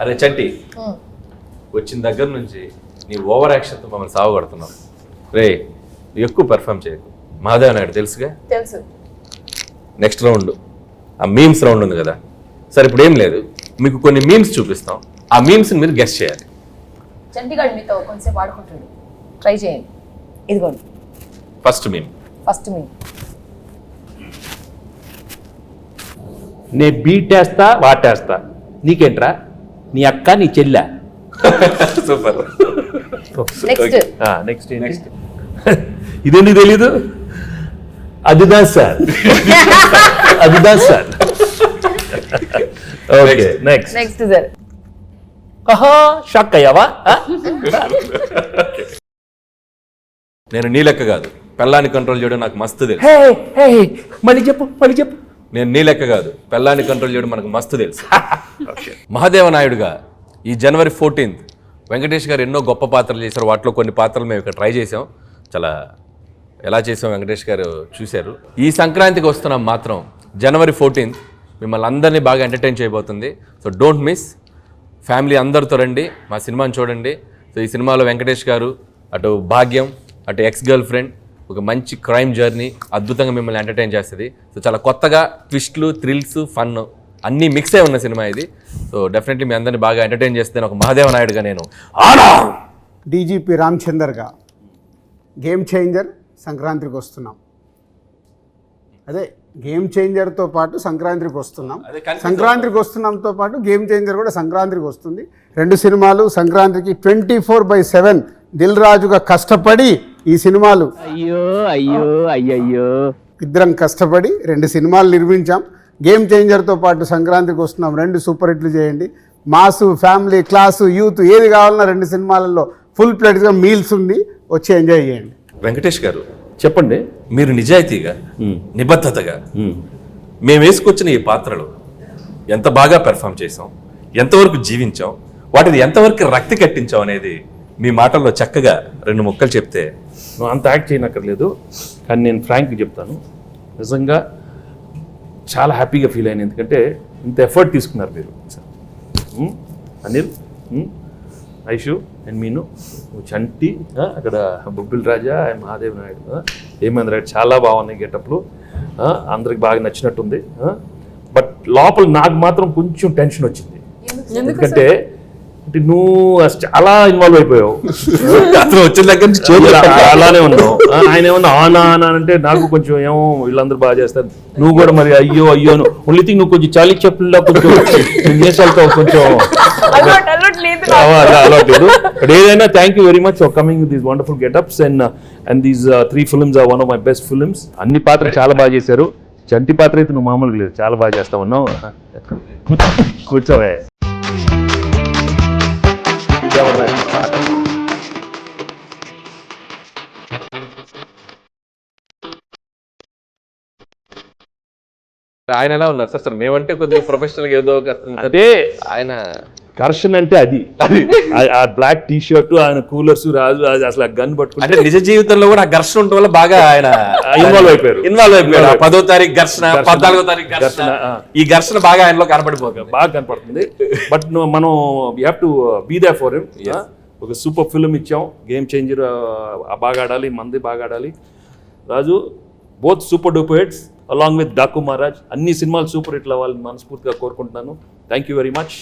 అరే చంటి వచ్చిన దగ్గర నుంచి నీ ఓవర్ యాక్షన్తో మమ్మల్ని సావగొడుతున్నావు. రే ఎక్కువ పెర్ఫామ్ చేయకు. మహాదేవ్ నాయుడు తెలుసుగా. తెలుసు. నెక్స్ట్ రౌండ్ ఆ మీమ్స్ రౌండ్ ఉంది కదా. సరే ఇప్పుడు ఏం లేదు, మీకు కొన్ని మీమ్స్ చూపిస్తాం. ఆ మీమ్స్ని మీరు గెస్ట్ చేయాలి. చంటిగాడు మీతో కొంచెంసేపు ఆడుకుంటాడు, ట్రై చేయండి. ఇదిగోండి ఫస్ట్ మీమ్. నే బీటేస్తా వాటేస్తా, నీకేంట్రా నీ అక్క నీ చెల్లె. సూపర్. నెక్స్ట్ ఇదేంటి తెలీదు, అదిదా సార్. అదిదా సార్. Okay next sir. ఆహా షాక్ అయ్యావా? నేను నీ లెక్క కాదు, పెళ్ళాన్ని కంట్రోల్ చేయడం నాకు మస్తు తెలుసు. మళ్ళీ చెప్పు. నేను నీ లెక్క కాదు, పెళ్ళాన్ని కంట్రోల్ చేయడం మనకు మస్తు తెలుసు. మహాదేవ నాయుడుగా ఈ జనవరి 14th వెంకటేష్ గారు ఎన్నో గొప్ప పాత్రలు చేశారు. వాటిలో కొన్ని పాత్రలు మేము ఇక్కడ ట్రై చేసాం. చాలా ఎలా చేసాం వెంకటేష్ గారు చూశారు. ఈ సంక్రాంతికి వస్తున్నాం మాత్రం జనవరి 14th మిమ్మల్ని అందరినీ బాగా ఎంటర్టైన్ చేయబోతుంది. So don't miss. ఫ్యామిలీ అందరితో రండి, మా సినిమాని చూడండి. సో ఈ సినిమాలో వెంకటేష్ గారు, అటు భాగ్యం, అటు ఎక్స్ గర్ల్ ఫ్రెండ్, ఒక మంచి క్రైమ్ జర్నీ అద్భుతంగా మిమ్మల్ని ఎంటర్టైన్ చేస్తుంది. సో చాలా కొత్తగా ట్విస్ట్లు, థ్రిల్స్, ఫన్ అన్నీ మిక్స్ అయి ఉన్న సినిమా ఇది. సో డెఫినెట్లీ మీ అందరినీ బాగా ఎంటర్టైన్ చేస్తే ఒక మహాదేవ నాయుడుగా నేను డీజీపీ రామచందర్గా గేమ్ చేంజర్ సంక్రాంతికి వస్తున్నాం. అదే గేమ్ చేంజర్తో పాటు సంక్రాంతికి వస్తున్నాం. సంక్రాంతికి వస్తున్నాంతో పాటు గేమ్ చేంజర్ కూడా సంక్రాంతికి వస్తుంది. 2 సినిమాలు సంక్రాంతికి 24/7 దిల్ రాజుగా కష్టపడి ఈ సినిమాలు అయ్యో ఇద్దరం కష్టపడి 2 సినిమాలు నిర్మించాం. గేమ్ చేంజర్తో పాటు సంక్రాంతికి వస్తున్నాం. 2 సూపర్ హిట్లు చేయండి. మాసు, ఫ్యామిలీ, క్లాసు, యూత్ ఏది కావాలన్నా 2 సినిమాలలో ఫుల్ ప్లేట్గా మీల్స్ ఉంది, వచ్చి ఎంజాయ్ చేయండి. వెంకటేష్ గారు చెప్పండి. మీరు నిజాయితీగా, నిబద్ధతగా మేము వేసుకొచ్చిన ఈ పాత్రలు ఎంత బాగా పెర్ఫామ్ చేసాం, ఎంతవరకు జీవించాం, వాటిని ఎంతవరకు రక్తి కట్టించాం అనేది మీ మాటల్లో చక్కగా 2 ముక్కలు చెప్తే. నువ్వు అంత యాక్ట్ చేయనక్కర్లేదు, కానీ నేను ఫ్రాంక్గా చెప్తాను. నిజంగా చాలా హ్యాపీగా ఫీల్ అయ్యాను. ఎందుకంటే ఇంత ఎఫర్ట్ తీసుకున్నారు మీరు. అనిల్, ఐషు అండ్ మీను, చంటి, అక్కడ బొబ్బిల్ రాజా అండ్ మహాదేవ్ నాయుడు, హేమేంద్ర రాయుడు, చాలా బాగున్నాయి గెటప్లు. అందరికి బాగా నచ్చినట్టుంది. బట్ లోపల నాకు మాత్రం కొంచెం టెన్షన్ వచ్చింది. ఎందుకంటే నువ్వు చాలా ఇన్వాల్వ్ అయిపోయావు. వచ్చిన దగ్గర నుంచి అలానే ఉన్నావు. ఆయన ఏమన్నా ఆనా అంటే నాకు కొంచెం ఏమో వీళ్ళందరూ బాగా చేస్తారు, నువ్వు కూడా మరి అయ్యో ఓన్లీ థింగ్ నువ్వు కొంచెం చాలీ చెప్పుల్లో కొంచెం నేసాలతో కొంచెం అలవాట్లేదు. బట్ ఏదైనా thank you very much for coming with these wonderful getups and these 3 films are one of my best films. అన్ని పాత్రలు చాలా బాగా చేశారు. చంటి పాత్ర అయితే నువ్వు మామూలుగా లేదు, చాలా బాగా చేస్తా ఉన్నావు. కూర్చోవే. ఆయన ఎలా ఉన్నారు సార్? మేమంటే కొద్దిగా ప్రొఫెషనల్ ఏదో అంటే ఆయన కర్షన్ అంటే అది ఆ బ్లాక్ టీ షర్ట్, ఆయన కూలర్స్, రాజు అసలు గన్ పట్టుకుంటే నిజ జీవితంలో కూడా ఆ ఘర్షణ ఉండటం వల్ల బాగా ఆయన ఇన్వాల్వ్ అయిపోయారు. 10వ తారీఖు ఘర్షణ, 14వ తారీఖు ఘర్షణ, ఈ ఘర్షణ బాగా ఆయనలో బాగా కనపడుతుంది. బట్ మనం we have to be there for him. ఒక సూపర్ ఫిల్మ్ ఇచ్చాం, గేమ్ చేంజర్. బాగా ఆడాలి, మంది బాగా ఆడాలి. Raju both super duper hits along with Daku Maharaj. అన్ని సినిమాలు సూపర్ హిట్లు అవ్వాలని మనస్ఫూర్తిగా కోరుకుంటున్నాను. Thank you very much.